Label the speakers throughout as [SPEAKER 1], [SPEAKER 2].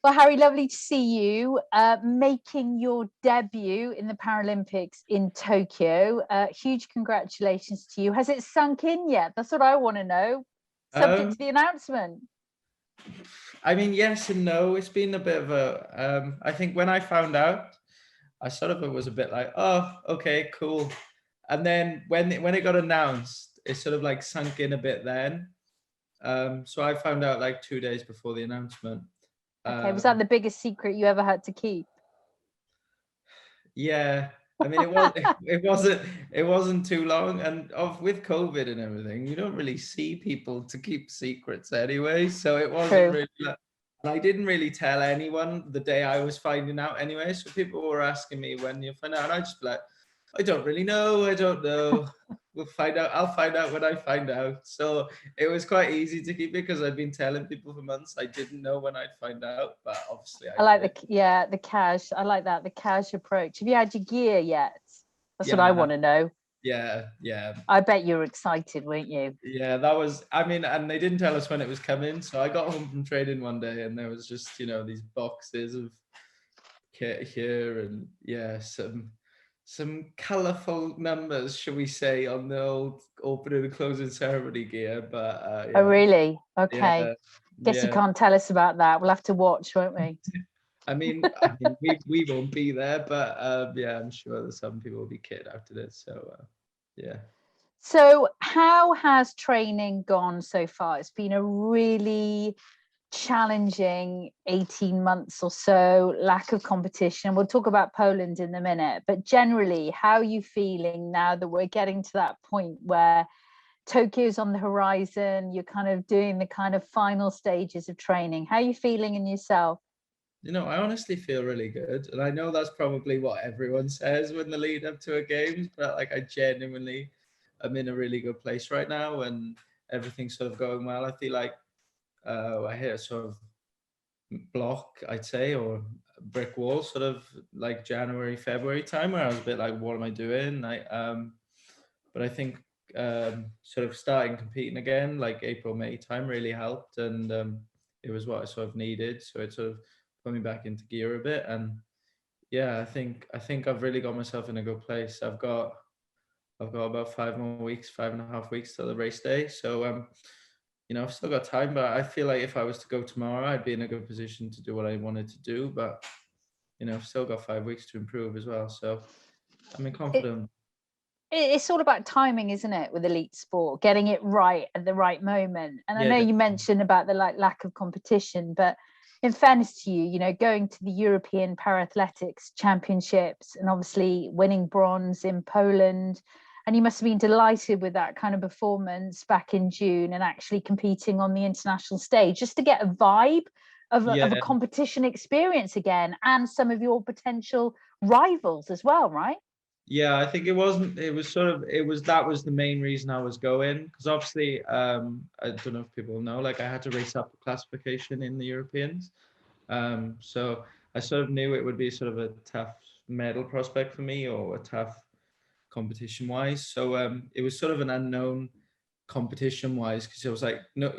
[SPEAKER 1] Well, Harry, lovely to see you making your debut in the Paralympics in Tokyo. Huge congratulations to you. Has it sunk in yet? That's what I want to know. Subject
[SPEAKER 2] Um,
[SPEAKER 1] to the announcement.
[SPEAKER 2] I mean, yes and no. It's been a bit of a. I think when I found out, I sort of was a bit like, oh, okay, cool. And then when it got announced, it sort of like sunk in a bit then. So I found out like 2 days before the announcement.
[SPEAKER 1] Okay, was that
[SPEAKER 2] Um,
[SPEAKER 1] the biggest secret you ever had to keep?
[SPEAKER 2] yeah, I mean, it wasn't too long, and with COVID and everything, you don't really see people to keep secrets anyway. So it wasn't
[SPEAKER 1] True.
[SPEAKER 2] really. And I didn't really tell anyone the day I was finding out anyway. So people were asking me when you find out, and I just be like, I don't really know. I don't know. We'll find out. I'll find out when I find out. So it was quite easy to keep it because I'd been telling people for months. I didn't know when I'd find out, but obviously I
[SPEAKER 1] I like
[SPEAKER 2] did.
[SPEAKER 1] the cash. I like that, the cash approach. Have you had your gear yet? That's what I
[SPEAKER 2] Yeah,
[SPEAKER 1] want to know.
[SPEAKER 2] yeah.
[SPEAKER 1] I bet you were excited, weren't you?
[SPEAKER 2] Yeah, that was, I mean, and they didn't tell us when it was coming. So I got home from training one day and there was just, these boxes of kit here and yeah, some colourful numbers, shall we say, on the old opening and closing ceremony gear. But
[SPEAKER 1] Oh, really? Okay.
[SPEAKER 2] yeah,
[SPEAKER 1] Guess you
[SPEAKER 2] yeah.
[SPEAKER 1] can't tell us about that. We'll have to watch, won't we?
[SPEAKER 2] I mean, we won't be there, but yeah, I'm sure that some people will be kitted out to this. So yeah.
[SPEAKER 1] So, how has training gone so far? It's been a really challenging 18 months or so, lack of competition. We'll talk about Poland in a minute, but generally, how are you feeling now that we're getting to that point where Tokyo's on the horizon? You're kind of doing the kind of final stages of training. How are you feeling in yourself?
[SPEAKER 2] I honestly feel really good. And I know that's probably what everyone says when the lead up to a games, but like I genuinely am in a really good place right now and everything's sort of going well. I feel like I hit a sort of block, I'd say, or a brick wall, sort of like January, February time where I was a bit like, what am I doing? But I think sort of starting competing again, like April, May time really helped. And it was what I sort of needed. So it sort of put me back into gear a bit. And yeah, I think I've really got myself in a good place. I've got about 5 more weeks, 5.5 weeks till the race day. So I've still got time, but I feel like if I was to go tomorrow, I'd be in a good position to do what I wanted to do. But I've still got 5 weeks to improve as well. So I'm
[SPEAKER 1] It,
[SPEAKER 2] confident.
[SPEAKER 1] it's all about timing, isn't it, with elite sport, getting it right at the right moment. And I
[SPEAKER 2] Yeah,
[SPEAKER 1] know you mentioned about the lack of competition, but in fairness to you, going to the European Parathletics Championships and obviously winning bronze in Poland, and you must have been delighted with that kind of performance back in June and actually competing on the international stage, just to get a vibe of a
[SPEAKER 2] yeah,
[SPEAKER 1] competition experience again, and some of your potential rivals as well, right?
[SPEAKER 2] yeah. I think it wasn't. It was sort of. It was that was the main reason I was going because obviously, I don't know if people know. Like I had to race up a classification in the Europeans. So I sort of knew it would be sort of a tough medal prospect for me or a tough competition wise. So it was sort of an unknown competition wise because it was like no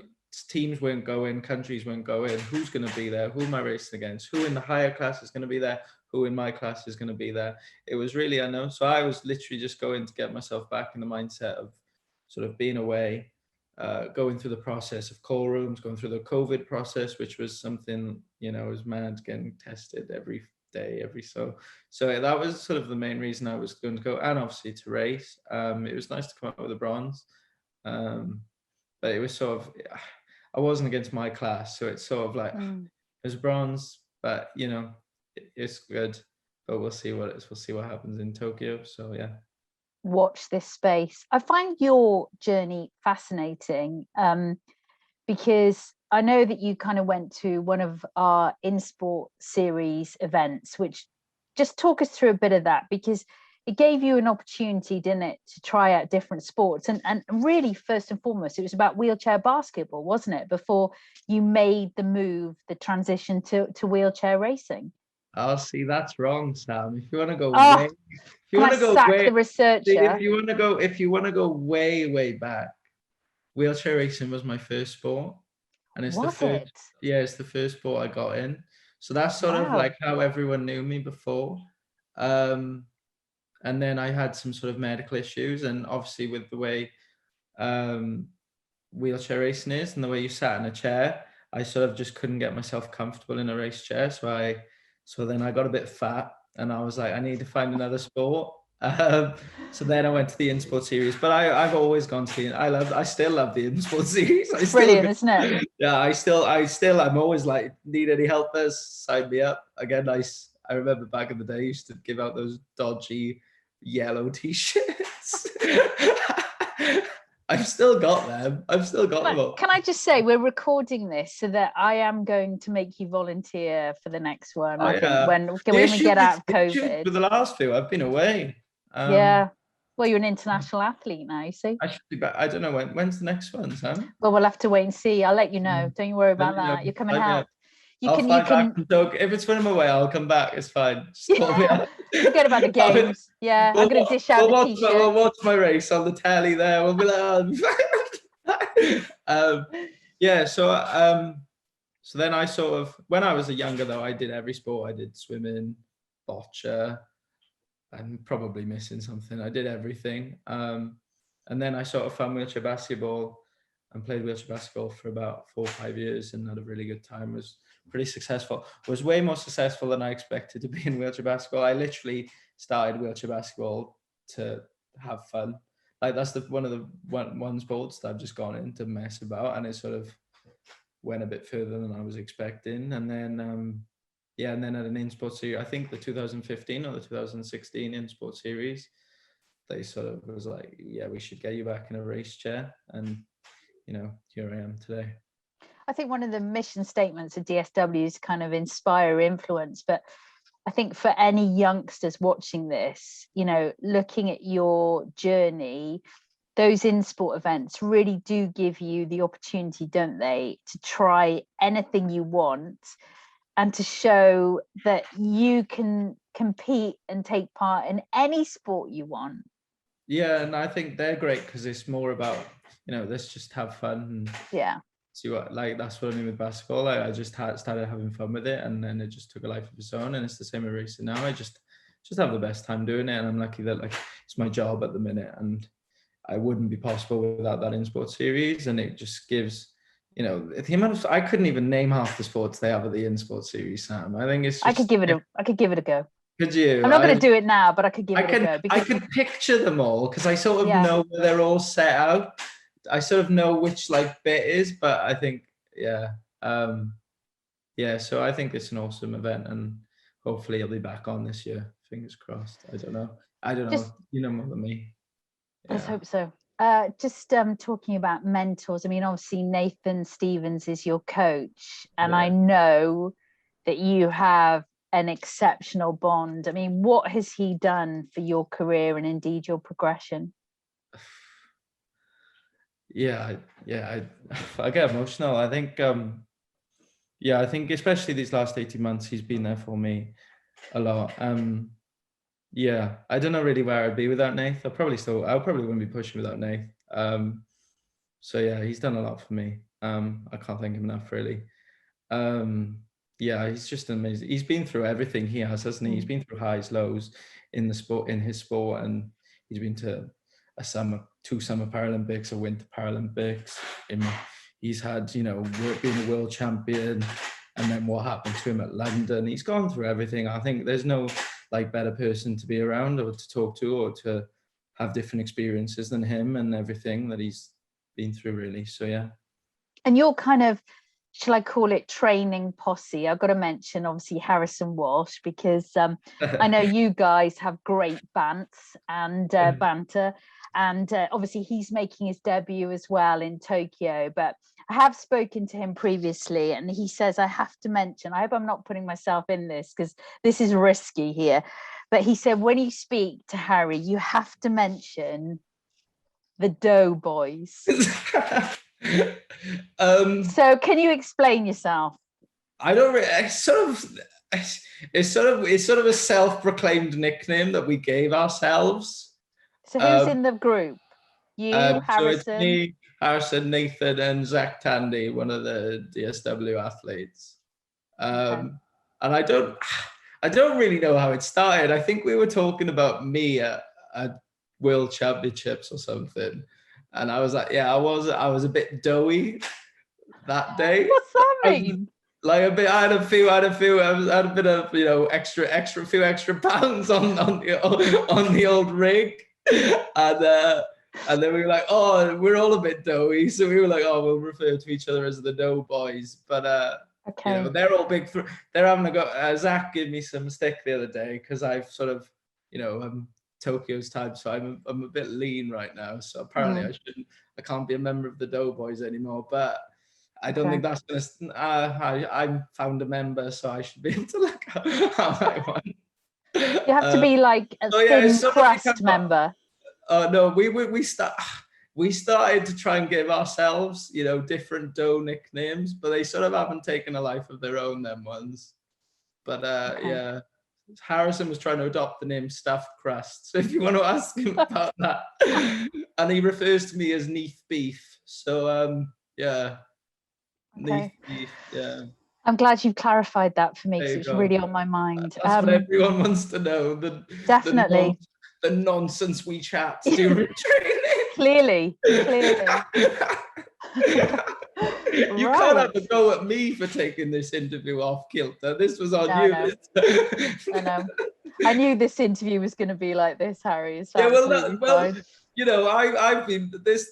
[SPEAKER 2] teams weren't going, countries weren't going. Who's going to be there? Who am I racing against? Who in the higher class is going to be there? Who in my class is going to be there? It was really unknown. So I was literally just going to get myself back in the mindset of sort of being away, going through the process of call rooms, going through the COVID process, which was something, was mad, getting tested every day, every so that was sort of the main reason I was going to go, and obviously to race. It was nice to come out with a bronze, but it was sort of, I wasn't against my class, so it's sort of like
[SPEAKER 1] Mm.
[SPEAKER 2] it was bronze, but it's good. But we'll see what we'll see what happens in Tokyo. So yeah.
[SPEAKER 1] Watch this space. I find your journey fascinating, because I know that you kind of went to one of our in sport series events, which just talk us through a bit of that, because it gave you an opportunity, didn't it, to try out different sports. And really, first and foremost, it was about wheelchair basketball, wasn't it, before you made the move, the transition to wheelchair racing?
[SPEAKER 2] I'll see. That's wrong, Sam. If you want to go way,
[SPEAKER 1] Oh,
[SPEAKER 2] if you
[SPEAKER 1] can
[SPEAKER 2] want
[SPEAKER 1] I
[SPEAKER 2] to go
[SPEAKER 1] sack
[SPEAKER 2] way,
[SPEAKER 1] the researcher?
[SPEAKER 2] if you want to go way, way back, wheelchair racing was my first sport, and it's the
[SPEAKER 1] Was
[SPEAKER 2] first.
[SPEAKER 1] it?
[SPEAKER 2] Yeah, it's the first sport I got in. So that's sort of
[SPEAKER 1] Wow.
[SPEAKER 2] like how everyone knew me before. And then I had some sort of medical issues, and obviously with the way wheelchair racing is and the way you sat in a chair, I sort of just couldn't get myself comfortable in a race chair. So then I got a bit fat, and I was like, I need to find another sport. So then I went to the InSport series, but I've always gone to I still love the InSport series.
[SPEAKER 1] Brilliant, isn't it?
[SPEAKER 2] Yeah, I'm always like, need any helpers, sign me up. Again, I remember back in the day, I used to give out those dodgy yellow t-shirts. I've still got them.
[SPEAKER 1] Can I just say, we're recording this so that I am going to make you volunteer for the next one. I think when we get out of COVID.
[SPEAKER 2] For the last few, I've been away.
[SPEAKER 1] Yeah. Well, you're an international athlete now, you see.
[SPEAKER 2] I should be back. I don't know when's the next one, Sam?
[SPEAKER 1] Well, we'll have to wait and see. I'll let you know. Don't you worry about that. You come and help.
[SPEAKER 2] I'll fly back from Tokyo. If it's when I'm away, I'll come back. It's fine. Just call me out.
[SPEAKER 1] Forget about the games. Yeah, I'm going to dish out the t-shirt.
[SPEAKER 2] We'll watch my race on the telly there. We'll be like, yeah. So then I sort of, when I was younger though, I did every sport. I did swimming, boccia. I'm probably missing something. I did everything. And then I sort of found wheelchair basketball and played wheelchair basketball for about 4 or 5 years and had a really good time. Was pretty successful. Was way more successful than I expected to be in wheelchair basketball. I literally started wheelchair basketball to have fun. Like that's one of the one sports that I've just gone in to mess about, and it sort of went a bit further than I was expecting. And then and then at an InSport series, I think the 2015 or the 2016 InSport series, they sort of was like, yeah, we should get you back in a race chair. And, you know, here I am today.
[SPEAKER 1] I think one of the mission statements of DSW is kind of inspire, influence. But I think for any youngsters watching this, you know, looking at your journey, those InSport events really do give you the opportunity, don't they, to try anything you want and to show that you can compete and take part in any sport you want.
[SPEAKER 2] Yeah, and I think they're great because it's more about, you know, let's just have fun and see what, like, that's what I mean with basketball. I just started having fun with it, and then it just took a life of its own. And it's the same with racing now. I just have the best time doing it, and I'm lucky that like it's my job at the minute, and I wouldn't be possible without that InSport series. And it just gives, you know, the amount of, I couldn't even name half the sports they have at the InSport series, Sam. I think it's just, I could give
[SPEAKER 1] it a go.
[SPEAKER 2] Could you?
[SPEAKER 1] I'm not going to do it now, but I could give it a go.
[SPEAKER 2] I can picture them all because I sort of know where they're all set out. I sort of know which like bit is, but I think, so I think it's an awesome event, and hopefully it'll be back on this year. Fingers crossed. I don't know. Just, you know more than me.
[SPEAKER 1] Yeah. Let's hope so. Just talking about mentors. I mean, obviously Nathan Stevens is your coach, and I know that you have an exceptional bond. I mean, what has he done for your career and indeed your progression?
[SPEAKER 2] I get emotional. I think, I think especially these last 18 months, he's been there for me a lot. I don't know really where I'd be without Nath. I probably wouldn't be pushing without Nath. He's done a lot for me. I can't thank him enough, really. He's just amazing. He's been through everything he has, hasn't he? He's been through highs, lows in his sport, and he's been to two summer Paralympics, a winter Paralympics. He's had, you know, being a world champion, and then what happened to him at London. He's gone through everything. I think there's no like better person to be around or to talk to or to have different experiences than him and everything that he's been through, really. So yeah. And
[SPEAKER 1] you're kind of, shall I call it, training posse? I've got to mention obviously Harrison Walsh, because I know you guys have great banter, and obviously he's making his debut as well in Tokyo. But I have spoken to him previously, and he says, I have to mention, I hope I'm not putting myself in this because this is risky here, but he said when you speak to Harry, you have to mention the Doughboys. So can you explain yourself?
[SPEAKER 2] I don't really, it's sort of a self-proclaimed nickname that we gave ourselves.
[SPEAKER 1] So who's in the group? You, Harrison?
[SPEAKER 2] So it's me, Harrison, Nathan, and Zach Tandy, one of the DSW athletes. Okay. And I don't really know how it started. I think we were talking about me at World Championships or something, and I was like, yeah, I was a bit doughy that day.
[SPEAKER 1] What's that mean?
[SPEAKER 2] Like a bit, I had a bit of, you know, few extra pounds on the old rig, and then we were like, oh, we're all a bit doughy, so we were like, oh, we'll refer to each other as the dough boys. But
[SPEAKER 1] Okay.
[SPEAKER 2] you know, they're all big. They're having a go. Zach gave me some stick the other day because I've sort of, you know, Tokyo's type, so I'm a bit lean right now. So apparently I can't be a member of the Doughboys anymore. But I don't think that's gonna. I found a member, so I should be able to look how I want.
[SPEAKER 1] You have to be like a thin crust member.
[SPEAKER 2] No, we started to try and give ourselves, you know, different dough nicknames, but they sort of haven't taken a life of their own, them ones. But yeah, Harrison was trying to adopt the name Stuffed Crust. So if you want to ask him about that, and he refers to me as Neath Beef. So yeah, Neath Beef. Yeah.
[SPEAKER 1] I'm glad you've clarified that for me because it's really on my mind.
[SPEAKER 2] That's what everyone wants to know.
[SPEAKER 1] Definitely.
[SPEAKER 2] The nonsense we chat during training.
[SPEAKER 1] Clearly.
[SPEAKER 2] You can't have a go at me for taking this interview off kilter. This was on you.
[SPEAKER 1] I know. I knew this interview was going to be like this, Harry. It's
[SPEAKER 2] well, you know, I've been this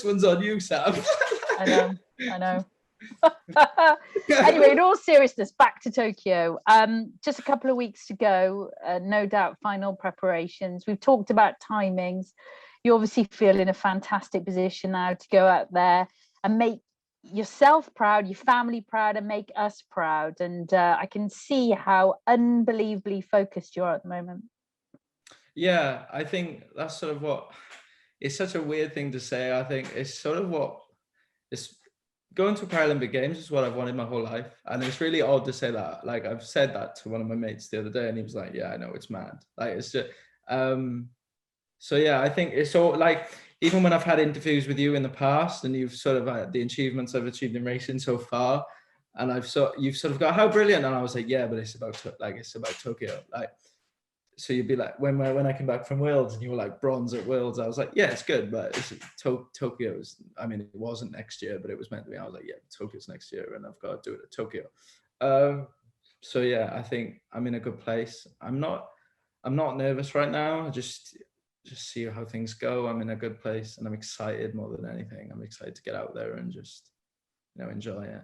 [SPEAKER 2] one's on you, Sam.
[SPEAKER 1] I know. Anyway, in all seriousness, back to Tokyo. Just a couple of weeks to go. No doubt, final preparations. We've talked about timings. You obviously feel in a fantastic position now to go out there and make yourself proud, your family proud, and make us proud. And I can see how unbelievably focused you are at the moment.
[SPEAKER 2] Yeah, I think that's sort of what. It's such a weird thing to say. I think it's sort of what it's. Going to Paralympic Games is what I've wanted my whole life. And it's really odd to say that. Like, I've said that to one of my mates the other day, and he was like, yeah, I know, it's mad. Like, it's just, so yeah, I think it's all like, even when I've had interviews with you in the past and you've sort of had the achievements I've achieved in racing so far, and you've sort of got, how brilliant. And I was like, yeah, but it's about Tokyo. Like, so you'd be like, when I came back from Worlds and you were like bronze at Worlds, I was like, yeah, it's good, but it's Tokyo's. I mean, it wasn't next year, but it was meant to be. I was like, yeah, Tokyo's next year, and I've got to do it at Tokyo. So yeah, I think I'm in a good place. I'm not nervous right now. I just see how things go. I'm in a good place, and I'm excited more than anything. I'm excited to get out there and just, you know, enjoy it.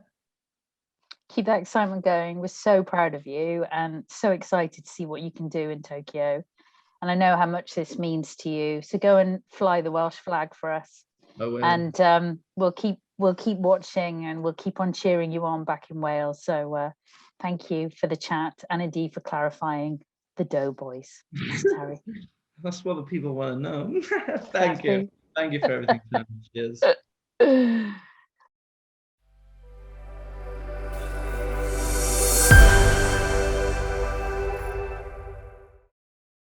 [SPEAKER 1] Keep that excitement going. We're so proud of you and so excited to see what you can do in Tokyo. And I know how much this means to you. So go and fly the Welsh flag for us. And we'll keep watching, and we'll keep on cheering you on back in Wales. So thank you for the chat, and indeed for clarifying the Doughboys. Harry.
[SPEAKER 2] That's what the people want to know. Thank you for everything. Cheers.